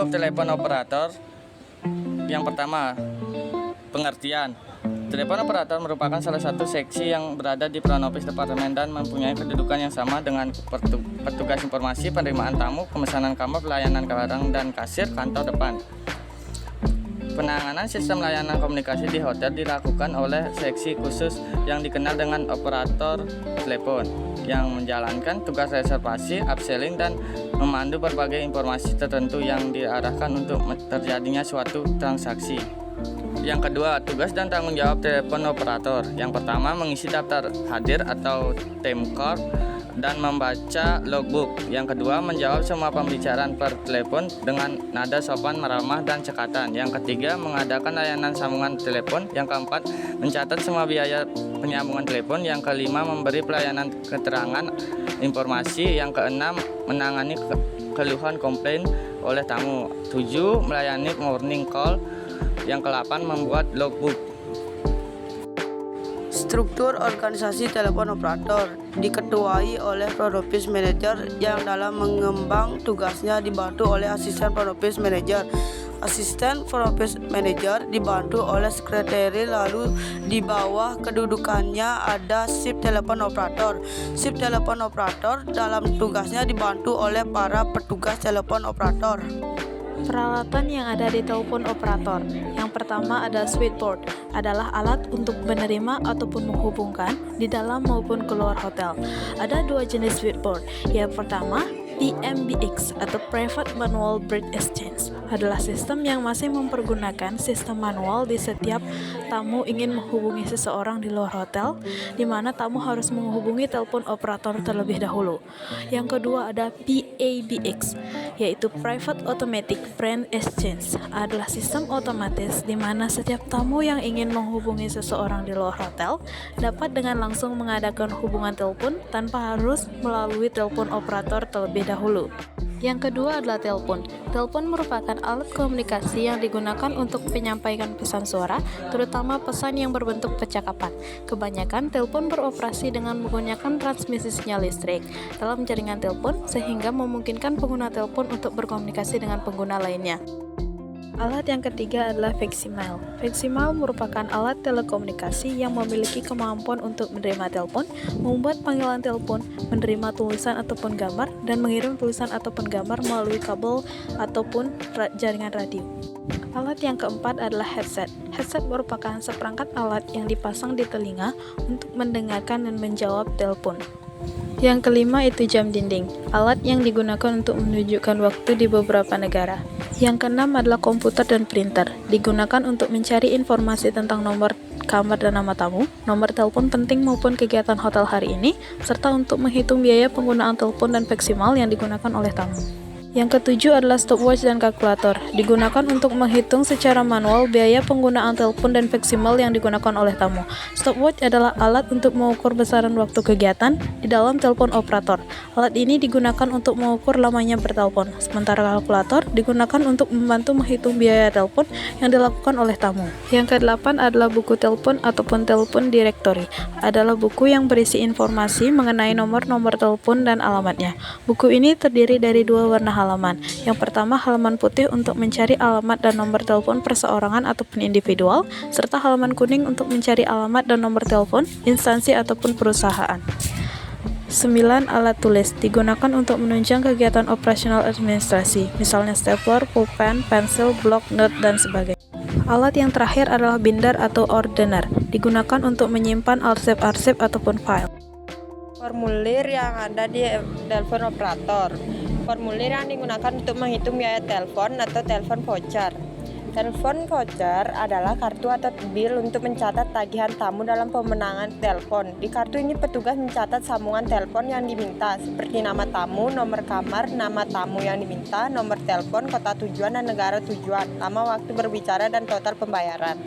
untuk telepon operator, yang pertama, pengertian. Telepon operator merupakan salah satu seksi yang berada di front office departemen dan mempunyai kedudukan yang sama dengan petugas informasi, penerimaan tamu, pemesanan kamar, pelayanan barang, dan kasir kantor depan. Penanganan sistem layanan komunikasi di hotel dilakukan oleh seksi khusus yang dikenal dengan operator telepon, yang menjalankan tugas reservasi, upselling, dan memandu berbagai informasi tertentu yang diarahkan untuk terjadinya suatu transaksi. Yang kedua, tugas dan tanggung jawab telepon operator. Yang pertama, mengisi daftar hadir atau time card dan membaca logbook. Yang kedua, menjawab semua pembicaraan per telepon dengan nada sopan, ramah, dan cekatan. Yang ketiga, mengadakan layanan sambungan telepon. Yang keempat, mencatat semua biaya penyambungan telepon. Yang kelima, memberi pelayanan keterangan informasi. Yang keenam, menangani keluhan komplain oleh tamu. 7, melayani morning call. Yang ke-8, membuat logbook. Struktur organisasi telepon operator diketuai oleh front office manager yang dalam mengembang tugasnya dibantu oleh asisten front office manager. Asisten front office manager dibantu oleh sekretari, lalu di bawah kedudukannya ada shift telepon operator. Shift telepon operator dalam tugasnya dibantu oleh para petugas telepon operator. Peralatan yang ada di telepon operator. Yang pertama ada switchboard, adalah alat untuk menerima ataupun menghubungkan di dalam maupun keluar hotel. Ada 2 jenis switchboard. Yang pertama, PMBX atau Private Manual Bridge Exchange, adalah sistem yang masih mempergunakan sistem manual di setiap tamu ingin menghubungi seseorang di luar hotel, di mana tamu harus menghubungi telepon operator terlebih dahulu. Yang kedua ada PABX, yaitu Private Automatic Brand Exchange, adalah sistem otomatis di mana setiap tamu yang ingin menghubungi seseorang di luar hotel dapat dengan langsung mengadakan hubungan telepon tanpa harus melalui telepon operator terlebih dahulu. Yang kedua adalah telepon. Telepon merupakan alat komunikasi yang digunakan untuk menyampaikan pesan suara, terutama pesan yang berbentuk percakapan. Kebanyakan telepon beroperasi dengan menggunakan transmisi sinyal listrik dalam jaringan telepon, sehingga memungkinkan pengguna telepon untuk berkomunikasi dengan pengguna lainnya. Alat yang ketiga adalah facsimiles. Facsimiles merupakan alat telekomunikasi yang memiliki kemampuan untuk menerima telepon, membuat panggilan telepon, menerima tulisan ataupun gambar, dan mengirim tulisan ataupun gambar melalui kabel ataupun jaringan radio. Alat yang keempat adalah headset. Headset merupakan seperangkat alat yang dipasang di telinga untuk mendengarkan dan menjawab telepon. Yang kelima itu jam dinding, alat yang digunakan untuk menunjukkan waktu di beberapa negara. Yang keenam adalah komputer dan printer, digunakan untuk mencari informasi tentang nomor kamar dan nama tamu, nomor telepon penting maupun kegiatan hotel hari ini, serta untuk menghitung biaya penggunaan telepon dan faksimal yang digunakan oleh tamu. Yang ketujuh adalah stopwatch dan kalkulator, digunakan untuk menghitung secara manual biaya penggunaan telepon dan faksimal yang digunakan oleh tamu. Stopwatch adalah alat untuk mengukur besaran waktu kegiatan di dalam telepon operator. Alat ini digunakan untuk mengukur lamanya bertelepon, sementara kalkulator digunakan untuk membantu menghitung biaya telepon yang dilakukan oleh tamu. Yang kedelapan adalah buku telepon ataupun telepon directory, adalah buku yang berisi informasi mengenai nomor-nomor telepon dan alamatnya. Buku ini terdiri dari 2 warna halaman. Yang pertama, halaman putih untuk mencari alamat dan nomor telepon perseorangan ataupun individual, serta halaman kuning untuk mencari alamat dan nomor telepon instansi ataupun perusahaan. 9. Alat tulis, digunakan untuk menunjang kegiatan operasional administrasi, misalnya stapler, pulpen, pensil, blok, note, dan sebagainya. Alat yang terakhir adalah binder atau ordener, digunakan untuk menyimpan arsip-arsip ataupun file. Formulir yang ada di telepon operator. Formulir yang digunakan untuk menghitung biaya telepon atau telepon voucher. Telepon voucher adalah kartu atau bil untuk mencatat tagihan tamu dalam pemenangan telepon. Di kartu ini petugas mencatat sambungan telepon yang diminta, seperti nama tamu, nomor kamar, nama tamu yang diminta, nomor telepon, kota tujuan, dan negara tujuan, lama waktu berbicara, dan total pembayaran.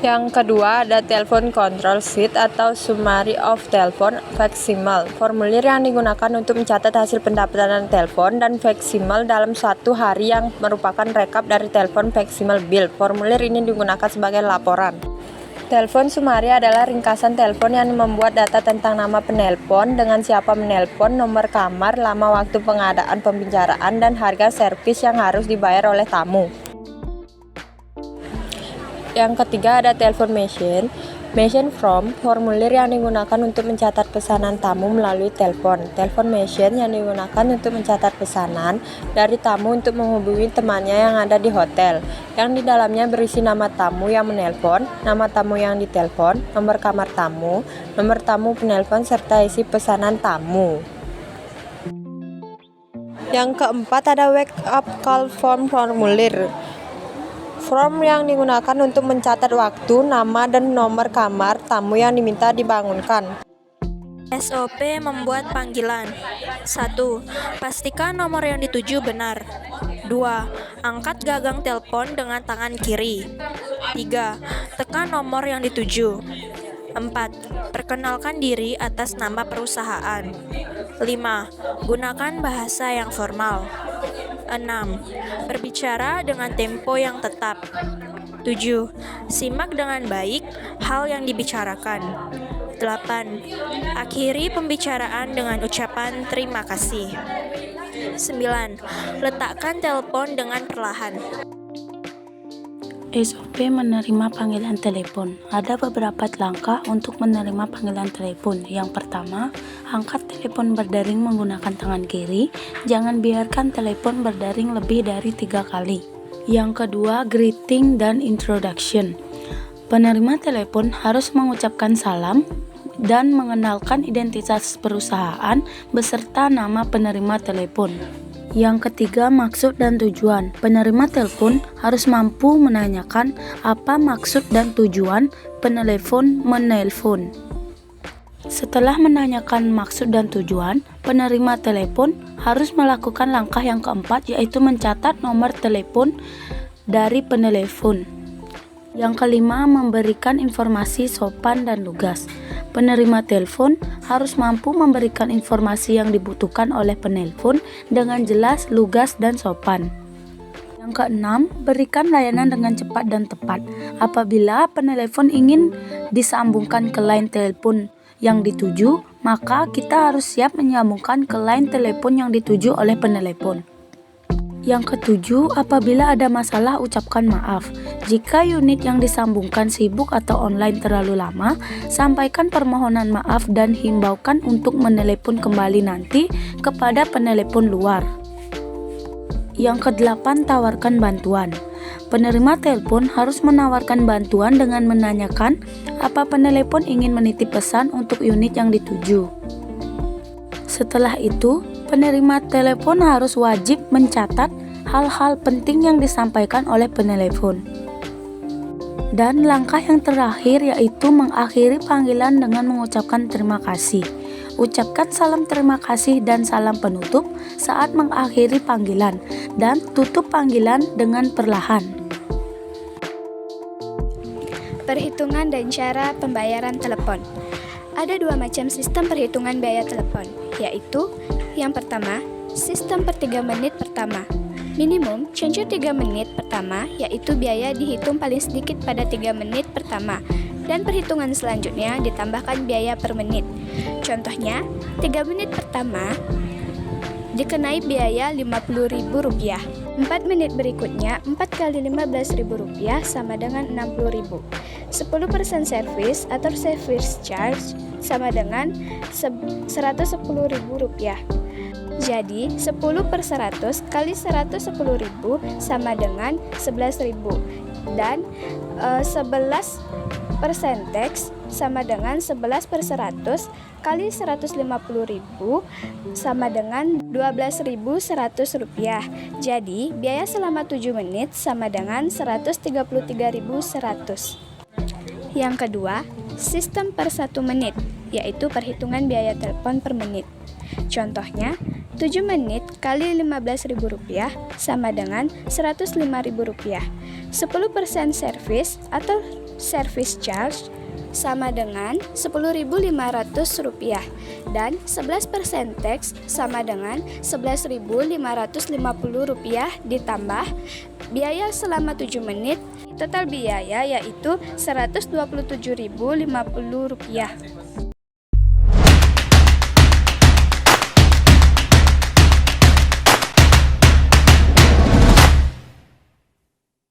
Yang kedua ada telepon control sheet atau summary of telephone facsimile. Formulir yang digunakan untuk mencatat hasil pendapatan telepon dan facsimile dalam suatu hari yang merupakan rekap dari telepon facsimile bill. Formulir ini digunakan sebagai laporan. Telepon sumari adalah ringkasan telepon yang membuat data tentang nama penelpon, dengan siapa menelpon, nomor kamar, lama waktu pengadaan pembicaraan, dan harga servis yang harus dibayar oleh tamu. Yang ketiga ada telepon machine. Machine from, formulir yang digunakan untuk mencatat pesanan tamu melalui telepon. Telepon machine yang digunakan untuk mencatat pesanan dari tamu untuk menghubungi temannya yang ada di hotel, yang di dalamnya berisi nama tamu yang menelpon, nama tamu yang ditelepon, nomor kamar tamu, nomor tamu penelpon, serta isi pesanan tamu. Yang keempat ada wake up call form, formulir. Form yang digunakan untuk mencatat waktu, nama, dan nomor kamar tamu yang diminta dibangunkan. SOP membuat panggilan. 1. Pastikan nomor yang dituju benar. 2. Angkat gagang telepon dengan tangan kiri. 3. Tekan nomor yang dituju. 4. Perkenalkan diri atas nama perusahaan. 5. Gunakan bahasa yang formal. 6. Berbicara dengan tempo yang tetap. 7. Simak dengan baik hal yang dibicarakan. 8. Akhiri pembicaraan dengan ucapan terima kasih. 9. Letakkan telepon dengan perlahan. SOP menerima panggilan telepon. Ada beberapa langkah untuk menerima panggilan telepon. Yang pertama, angkat telepon berdering menggunakan tangan kiri. Jangan biarkan telepon berdering lebih dari 3 kali. Yang kedua, greeting dan introduction. Penerima telepon harus mengucapkan salam dan mengenalkan identitas perusahaan beserta nama penerima telepon. Yang ketiga, maksud dan tujuan. Penerima telepon harus mampu menanyakan apa maksud dan tujuan penelepon menelpon. Setelah menanyakan maksud dan tujuan, penerima telepon harus melakukan langkah yang keempat, yaitu mencatat nomor telepon dari penelepon. Yang kelima, memberikan informasi sopan dan lugas. Penerima telepon harus mampu memberikan informasi yang dibutuhkan oleh penelpon dengan jelas, lugas, dan sopan. Yang keenam, berikan layanan dengan cepat dan tepat. Apabila penelepon ingin disambungkan ke line telepon yang dituju, maka kita harus siap menyambungkan ke line telepon yang dituju oleh penelepon. Yang ketujuh, apabila ada masalah ucapkan maaf. Jika unit yang disambungkan sibuk atau online terlalu lama, sampaikan permohonan maaf dan himbaukan untuk menelepon kembali nanti kepada penelepon luar. Yang kedelapan, tawarkan bantuan. Penerima telepon harus menawarkan bantuan dengan menanyakan apa penelepon ingin menitip pesan untuk unit yang dituju. Setelah itu, penerima telepon harus wajib mencatat hal-hal penting yang disampaikan oleh penelepon. Dan langkah yang terakhir yaitu mengakhiri panggilan dengan mengucapkan terima kasih. Ucapkan salam terima kasih dan salam penutup saat mengakhiri panggilan, dan tutup panggilan dengan perlahan. Perhitungan dan cara pembayaran telepon. Ada 2 macam sistem perhitungan biaya telepon, yaitu yang pertama, sistem per 3 menit pertama. Minimum charge 3 menit pertama, yaitu biaya dihitung paling sedikit pada 3 menit pertama, dan perhitungan selanjutnya ditambahkan biaya per menit. Contohnya, 3 menit pertama dikenai biaya Rp50.000. 4 menit berikutnya 4 kali Rp15.000 sama dengan Rp60.000. 10% servis atau service charge sama dengan Rp110.000. Jadi 10 per 100 kali 110.000 sama dengan 11.000, dan 11 percentage sama dengan 11 per 100 kali 150.000 sama dengan Rp12.100. Jadi biaya selama 7 menit sama dengan Rp133.100. Yang kedua, sistem per 1 menit, yaitu perhitungan biaya telepon per menit. Contohnya, 7 menit kali Rp15.000 sama dengan Rp105.000. 10% service atau service charge sama dengan Rp10.500, dan 11% tax sama dengan Rp11.550 ditambah biaya selama 7 menit, total biaya yaitu Rp127.050.